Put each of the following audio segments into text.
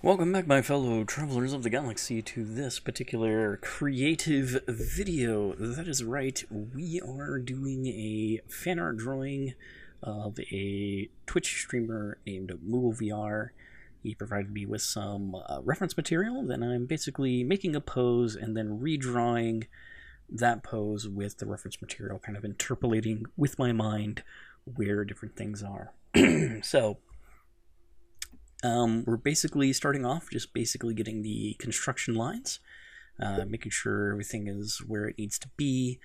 Welcome back, my fellow travelers of the galaxy, to this particular creative video. That is right, we are doing a fan art drawing of a Twitch streamer named MoogleVR. He provided me with some reference material, then I'm basically making a pose and then redrawing that pose with the reference material, kind of interpolating with my mind where different things are. So, we're basically starting off just basically getting the construction lines, making sure everything is where it needs to be.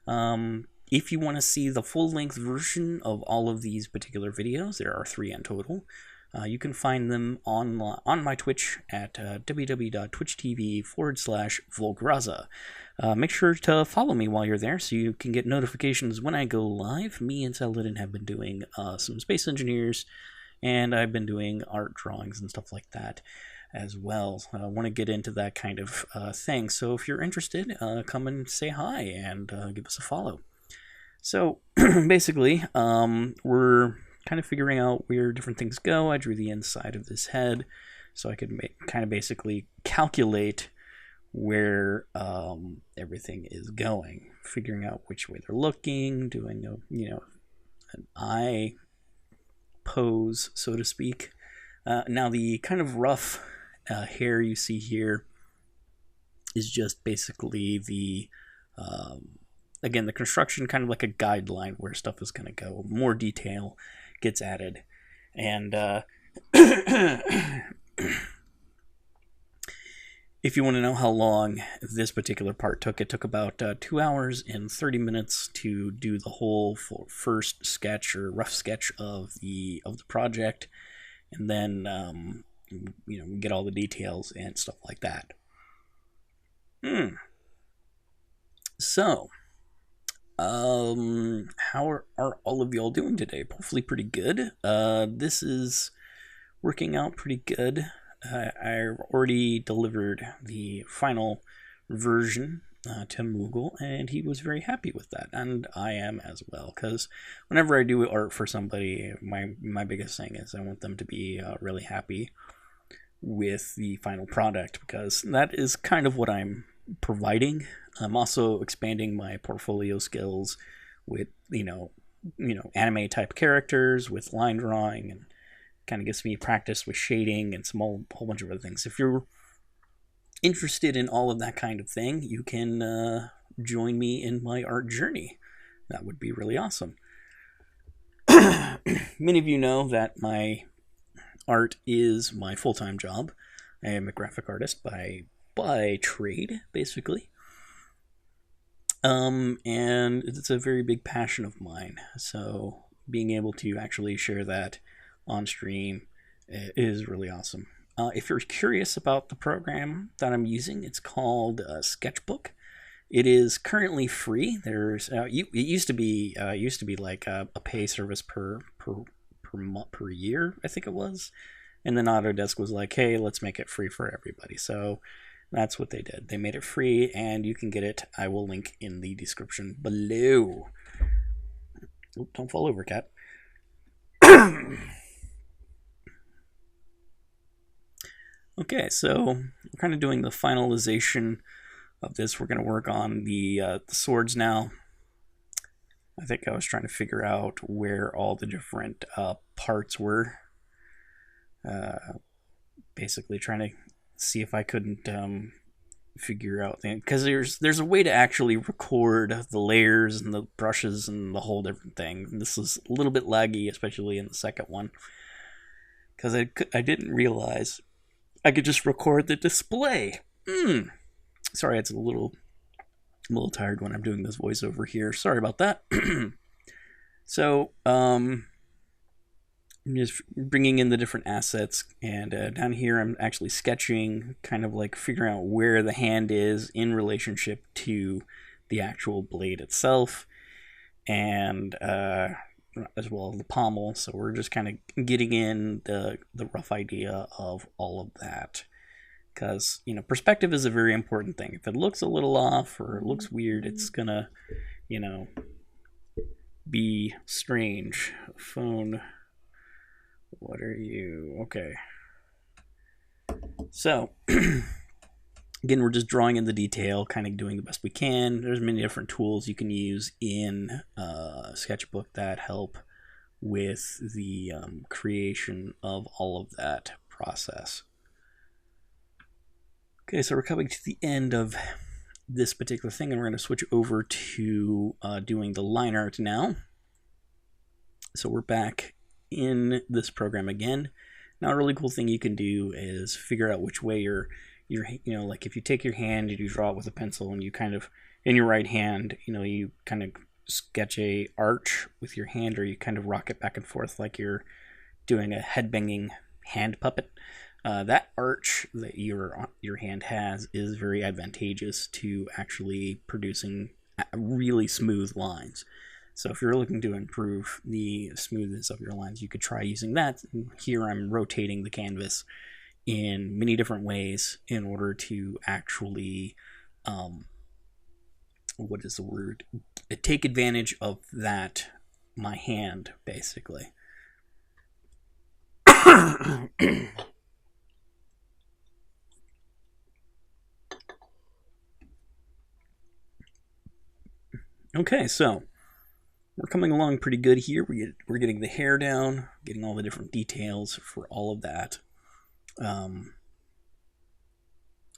If you want to see the full-length version of all of these particular videos, there are 3 in total, you can find them on my Twitch at www.twitch.tv/Volgraza. Make sure to follow me while you're there so you can get notifications when I go live. Me and Saladin have been doing some Space Engineers, and I've been doing art drawings and stuff like that as well. I want to get into that kind of thing. So if you're interested, come and say hi and give us a follow. So basically, we're kind of figuring out where different things go. I drew the inside of this head so I could kind of basically calculate where everything is going, figuring out which way they're looking, doing an eye pose, so to speak. Now the kind of rough hair you see here is just basically the again, the construction, kind of like a guideline where stuff is going to go. More detail gets added, and if you want to know how long this particular part took, it took about 2 hours and 30 minutes to do the whole first sketch or rough sketch of the project, and then we get all the details and stuff like that. So, how are all of y'all doing today? Hopefully pretty good. This is working out pretty good. I already delivered the final version to Moogle, and he was very happy with that, and I am as well, because whenever I do art for somebody, my biggest thing is I want them to be really happy with the final product, because that is kind of what I'm providing. I'm also expanding my portfolio skills with anime type characters, with line drawing, and kind of gets me practice with shading and whole bunch of other things. If you're interested in all of that kind of thing, you can join me in my art journey. That would be really awesome. Many of you know that my art is my full-time job. I am a graphic artist by trade, basically. And it's a very big passion of mine. So being able to actually share that on stream is really awesome. If you're curious about the program that I'm using, it's called Sketchbook. It is currently free. There's it used to be like a pay service per year, I think it was, and then Autodesk was like, hey, let's make it free for everybody. So that's what they did. They made it free, and you can get it. I will link in the description below. Oop, don't fall over, cat. Okay, so we're kind of doing the finalization of this. We're going to work on the swords now. I think I was trying to figure out where all the different parts were. Basically trying to see if I couldn't figure out things, because there's a way to actually record the layers and the brushes and the whole different thing. And this is a little bit laggy, especially in the second one, because I didn't realize I could just record the display. Sorry, it's a little tired when I'm doing this voiceover here. Sorry about that. So, I'm just bringing in the different assets, and down here I'm actually sketching, kind of like figuring out where the hand is in relationship to the actual blade itself, and as well as the pommel. So we're just kind of getting in the rough idea of all of that, because perspective is a very important thing. If it looks a little off or it looks weird, it's gonna be strange. Phone, what are you? Okay, So, again, we're just drawing in the detail, kind of doing the best we can. There's many different tools you can use in Sketchbook that help with the creation of all of that process. Okay, so we're coming to the end of this particular thing, and we're going to switch over to doing the line art now. So we're back in this program again. Now, a really cool thing you can do is figure out which way like if you take your hand and you draw it with a pencil, and you kind of, in your right hand, you kind of sketch a arch with your hand, or you kind of rock it back and forth like you're doing a head-banging hand puppet. That arch that your hand has is very advantageous to actually producing really smooth lines. So if you're looking to improve the smoothness of your lines, you could try using that. Here I'm rotating the canvas in many different ways in order to actually, what is the word? Take advantage of that, my hand, basically. Okay, so we're coming along pretty good here. We're getting the hair down, getting all the different details for all of that. And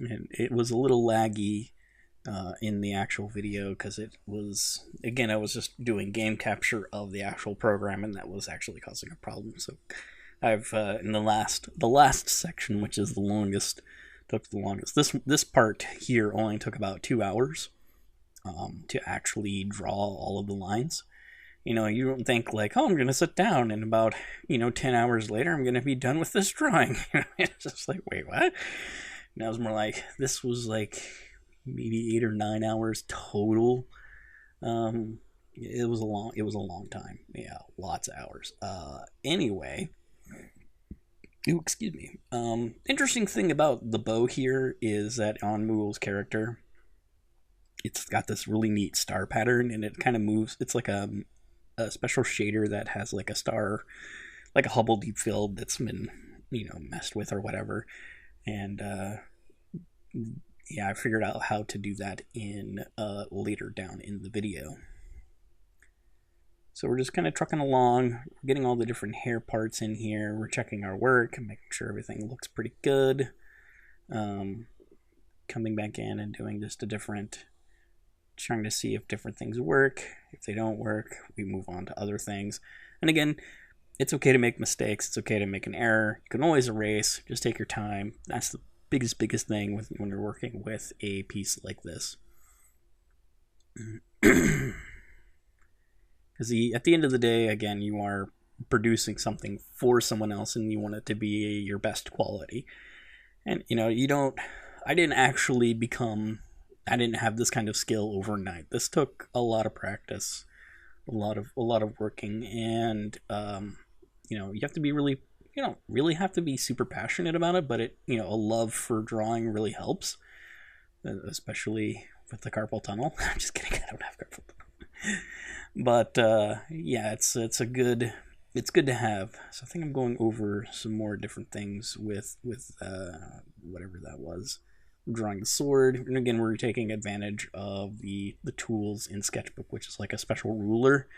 it was a little laggy in the actual video because it was, again, I was just doing game capture of the actual program, and that was actually causing a problem. So I've in the last section, which is the longest, took the longest. This part here only took about 2 hours to actually draw all of the lines. You don't think like, oh, I'm going to sit down and about, 10 hours later, I'm going to be done with this drawing. It's just like, wait, what? And I was more like, this was like maybe 8 or 9 hours total. It was a long time. Yeah, lots of hours. Anyway, excuse me. Interesting thing about the bow here is that on Moogle's character, it's got this really neat star pattern, and it kind of moves. It's like a special shader that has like a star, like a Hubble deep field that's been, messed with or whatever. And yeah, I figured out how to do that in later down in the video. So we're just kind of trucking along. We're getting all the different hair parts in here. We're checking our work and making sure everything looks pretty good. Coming back in and doing just a different, trying to see if different things work. If they don't work, we move on to other things. And again, it's okay to make mistakes. It's okay to make an error. You can always erase. Just take your time. That's the biggest thing when you're working with a piece like this. Because at the end of the day, again, you are producing something for someone else, and you want it to be your best quality. And I didn't have this kind of skill overnight. This took a lot of practice, a lot of working, and you have to be really, really have to be super passionate about it. But a love for drawing really helps, especially with the carpal tunnel. I'm just kidding. I don't have carpal tunnel. But yeah, it's good to have. So I think I'm going over some more different things with whatever that was. Drawing the sword, and again, we're taking advantage of the tools in Sketchbook, which is like a special ruler.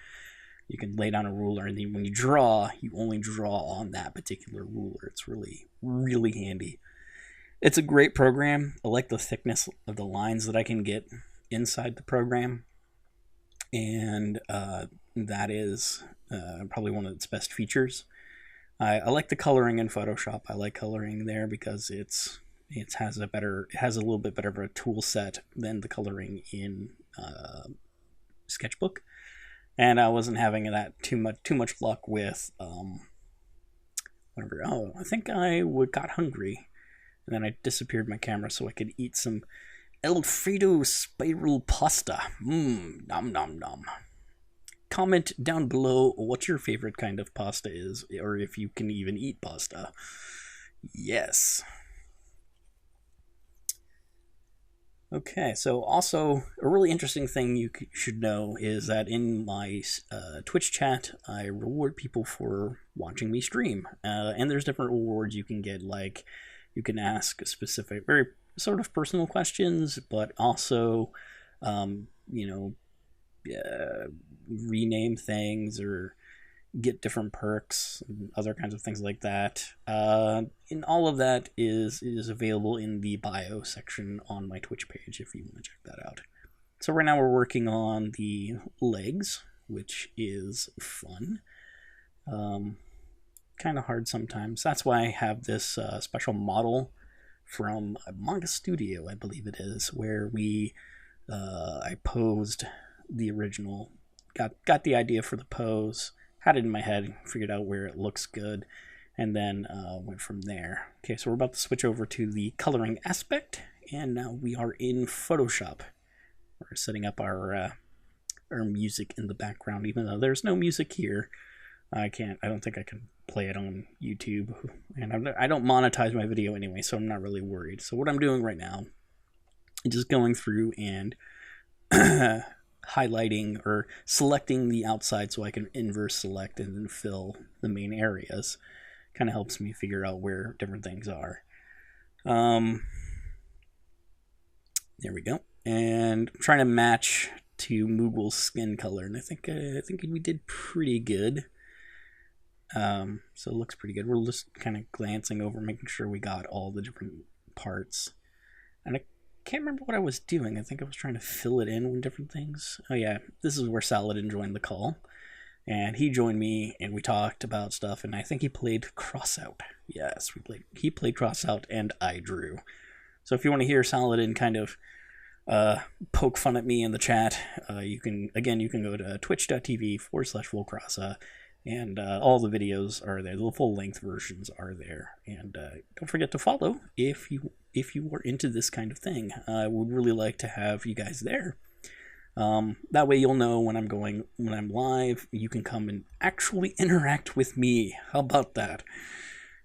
You can lay down a ruler, and then when you draw, you only draw on that particular ruler. It's really, really handy. It's a great program. I like the thickness of the lines that I can get inside the program, and that is probably one of its best features. I like the coloring in Photoshop. I like coloring there because it has a little bit better of a tool set than the coloring in Sketchbook, and I wasn't having that too much luck with whatever. Oh, I think I got hungry, and then I disappeared my camera so I could eat some Alfredo spiral pasta. Nom nom nom. Comment down below what your favorite kind of pasta is, or if you can even eat pasta. Yes. Okay, so also a really interesting thing you should know is that in my Twitch chat, I reward people for watching me stream. And there's different rewards you can get, like You can ask specific, very sort of personal questions, but also, you know, rename things or get different perks and other kinds of things like that. And all of that is available in the bio section on my Twitch page if you want to check that out. So right now we're working on the legs, which is fun. Kind of hard sometimes. That's why I have this special model from Manga Studio, I believe it is, where I posed the original, got the idea for the pose, had it in my head, figured out where it looks good, and then went from there. Okay, so we're about to switch over to the coloring aspect, and now we are in Photoshop. We're setting up our music in the background, even though there's no music here. I don't think I can play it on YouTube, and I don't monetize my video anyway, so I'm not really worried. So what I'm doing right now is just going through and highlighting or selecting the outside so I can inverse select and then fill the main areas. Kind of helps me figure out where different things are. There we go. And I'm trying to match to Moogle's skin color, and I think we did pretty good. So it looks pretty good. We're just kind of glancing over, making sure we got all the different parts. And I can't remember what I was doing. I think I was trying to fill it in with different things. Oh yeah, this is where Saladin joined the call. And he joined me, and we talked about stuff, and I think he played Crossout. Yes, he played Crossout, and I drew. So if you want to hear Saladin kind of poke fun at me in the chat, you can go to twitch.tv/Volcrossa, and all the videos are there. The full-length versions are there. And don't forget to follow if you are into this kind of thing. I would really like to have you guys there. That way you'll know when I'm live. You can come and actually interact with me. How about that?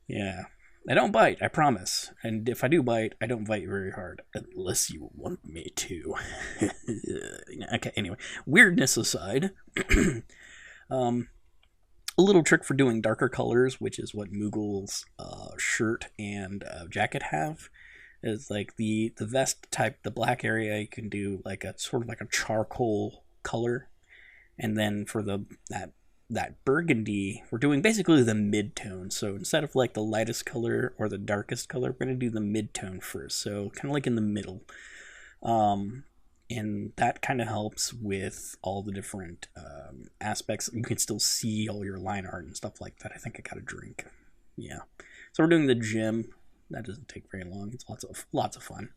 Yeah. I don't bite, I promise. And if I do bite, I don't bite very hard. Unless you want me to. Okay, anyway. Weirdness aside. A little trick for doing darker colors, which is what Moogle's shirt and jacket have, is like the vest type, the black area, you can do like a sort of like a charcoal color, and then for that burgundy, we're doing basically the mid-tone. So instead of like the lightest color or the darkest color, we're going to do the mid-tone first, so kind of like in the middle. And that kind of helps with all the different aspects. You can still see all your line art and stuff like that. I think I got a drink. Yeah. So we're doing the gym. That doesn't take very long. It's lots of fun.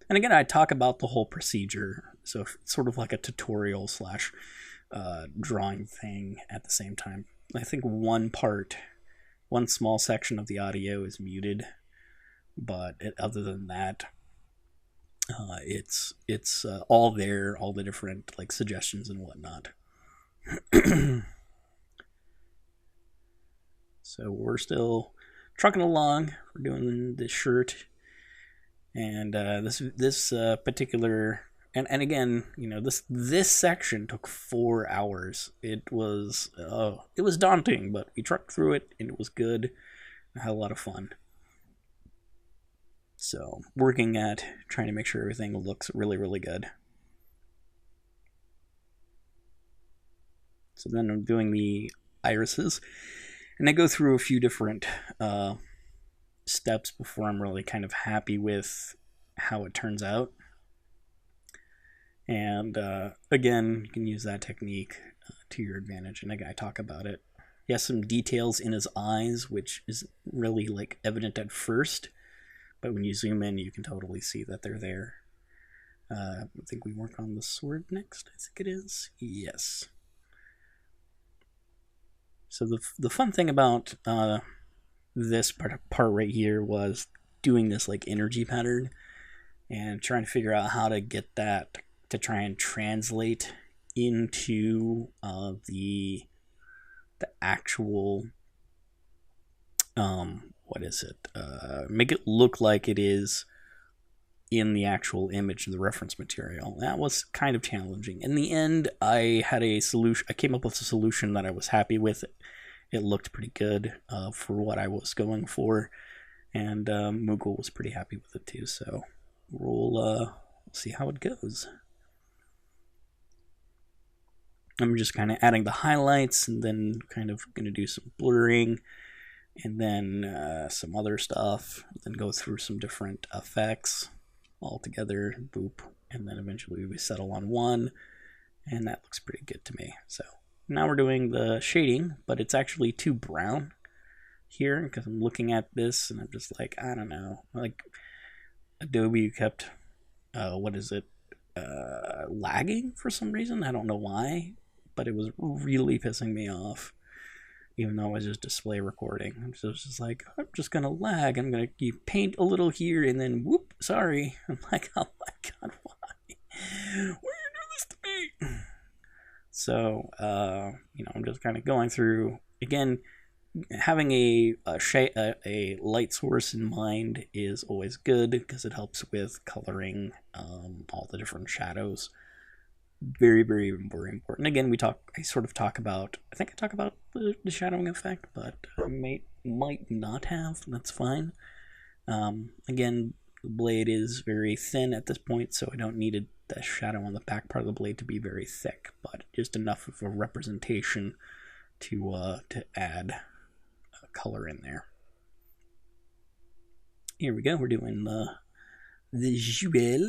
And again, I talk about the whole procedure. So it's sort of like a tutorial / drawing thing at the same time. I think one small section of the audio is muted. But other than that, it's all there, all the different like suggestions and whatnot. So we're still trucking along. We're doing this shirt, and this particular and again, you know, this section took 4 hours. It was daunting, but we trucked through it, and it was good. I had a lot of fun. So, working at trying to make sure everything looks really, really good. So then I'm doing the irises, and I go through a few different steps before I'm really kind of happy with how it turns out. And again, you can use that technique to your advantage, and I talk about it. He has some details in his eyes, which is really like evident at first. But when you zoom in, you can totally see that they're there. I think we work on the sword next, I think it is. Yes. So the fun thing about this part right here was doing this like energy pattern and trying to figure out how to get that to try and translate into the actual what is it? Make it look like it is in the actual image, the reference material. That was kind of challenging. In the end, I had a solution. I came up with a solution that I was happy with. It looked pretty good for what I was going for, and Moogle was pretty happy with it too. So we'll see how it goes. I'm just kind of adding the highlights, and then kind of going to do some blurring, and then some other stuff, then go through some different effects all together, boop, and then eventually we settle on one, and that looks pretty good to me. So now we're doing the shading, but it's actually too brown here, because I'm looking at this, and I'm just like, I don't know, like Adobe kept, lagging for some reason. I don't know why, but it was really pissing me off, even though it was just display recording. So it's just like, I'm just gonna lag. I'm gonna paint a little here, and then whoop, sorry. I'm like, oh my god, why? Why you do this to me? So, I'm just kind of going through again. Having a light source in mind is always good, because it helps with coloring all the different shadows. Very, very, very important. Again, I talk about the shadowing effect, but I might not have. That's fine. Again, the blade is very thin at this point, so I don't need the shadow on the back part of the blade to be very thick, but just enough of a representation to add color in there. Here we go. We're doing the visual,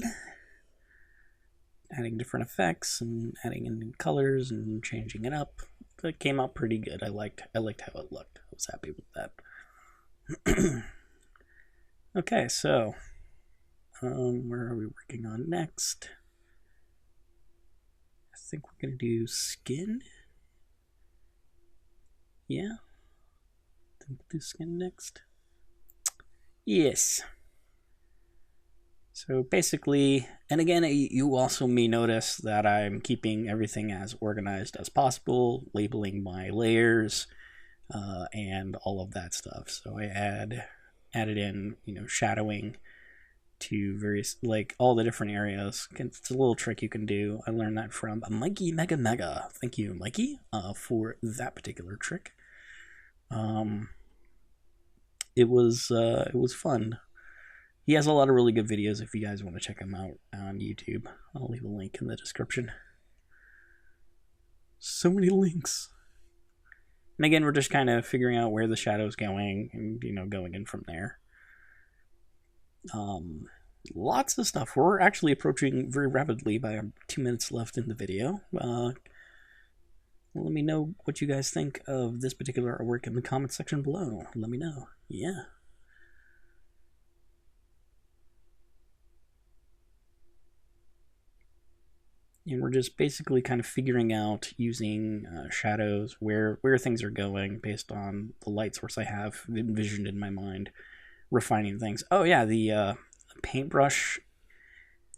adding different effects and adding in colors and changing it up. It came out pretty good. I liked how it looked. I was happy with that. Okay, so where are we working on next? I think we're gonna do skin. Yeah. We'll do skin next. Yes. So basically, and again, you also may notice that I'm keeping everything as organized as possible, labeling my layers, and all of that stuff. So I added in, shadowing to various, like, all the different areas. It's a little trick you can do. I learned that from Mikey Mega. Thank you, Mikey, for that particular trick. It was fun. He has a lot of really good videos if you guys want to check him out on YouTube. I'll leave a link in the description. So many links. And again, we're just kind of figuring out where the shadow's going and, going in from there. Lots of stuff. We're actually approaching very rapidly by 2 minutes left in the video. Let me know what you guys think of this particular artwork in the comment section below. Let me know. Yeah. And we're just basically kind of figuring out, using shadows, where things are going based on the light source I have envisioned in my mind, refining things. Oh yeah, the paintbrush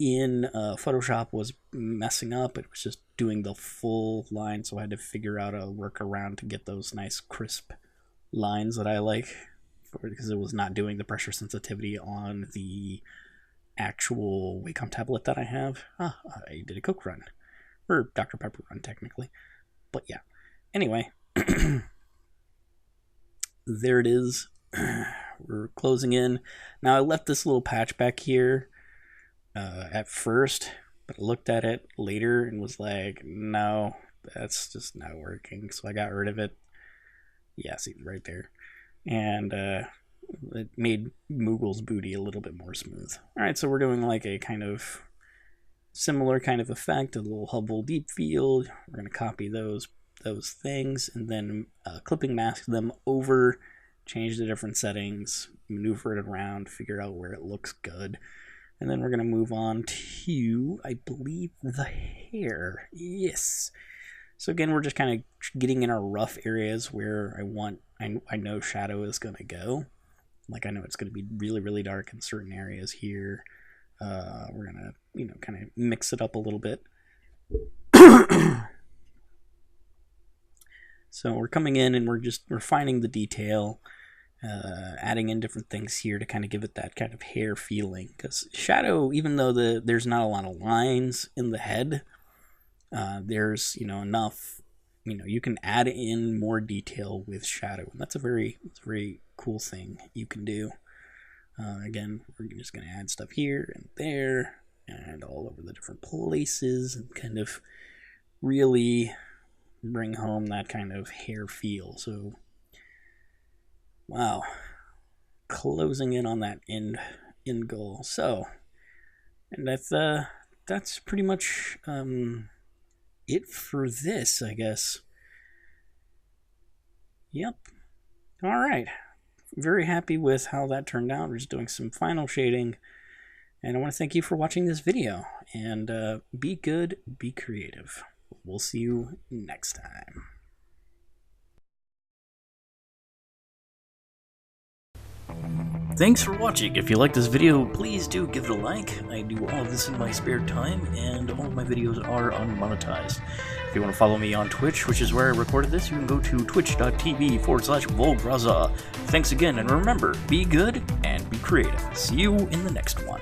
in Photoshop was messing up. It was just doing the full line, so I had to figure out a workaround to get those nice crisp lines that I like, because it was not doing the pressure sensitivity on the actual Wacom tablet that I have. I did a Coke run, or Dr. Pepper run technically, but yeah. Anyway, there it is. We're closing in. Now I left this little patch back here at first, but I looked at it later and was like, no, that's just not working. So I got rid of it. Yeah, see right there. And it made Moogle's booty a little bit more smooth. Alright, so we're doing like a kind of similar kind of effect, a little Hubble deep field. We're going to copy those things, and then clipping mask them over, change the different settings, maneuver it around, figure out where it looks good. And then we're going to move on to, I believe, the hair. Yes. So again, we're just kind of getting in our rough areas where I know shadow is going to go. Like, I know it's going to be really, really dark in certain areas here. We're going to, kind of mix it up a little bit. So we're coming in and we're just refining the detail, adding in different things here to kind of give it that kind of hair feeling. Because shadow, even though there's not a lot of lines in the head, there's, enough, you can add in more detail with shadow. And that's a very cool thing you can do. Again, we're just going to add stuff here and there and all over the different places and kind of really bring home that kind of hair feel. So, wow, closing in on that end goal. So, and that's pretty much it for this, I guess. Yep. All right. Very happy with how that turned out. We're just doing some final shading, and I want to thank you for watching this video. And be good, be creative. We'll see you next time. Thanks for watching. If you like this video, please do give it a like. I do all of this in my spare time, and all of my videos are unmonetized. If you want to follow me on Twitch, which is where I recorded this, you can go to twitch.tv/MoogleVR. Thanks again, and remember, be good and be creative. See you in the next one.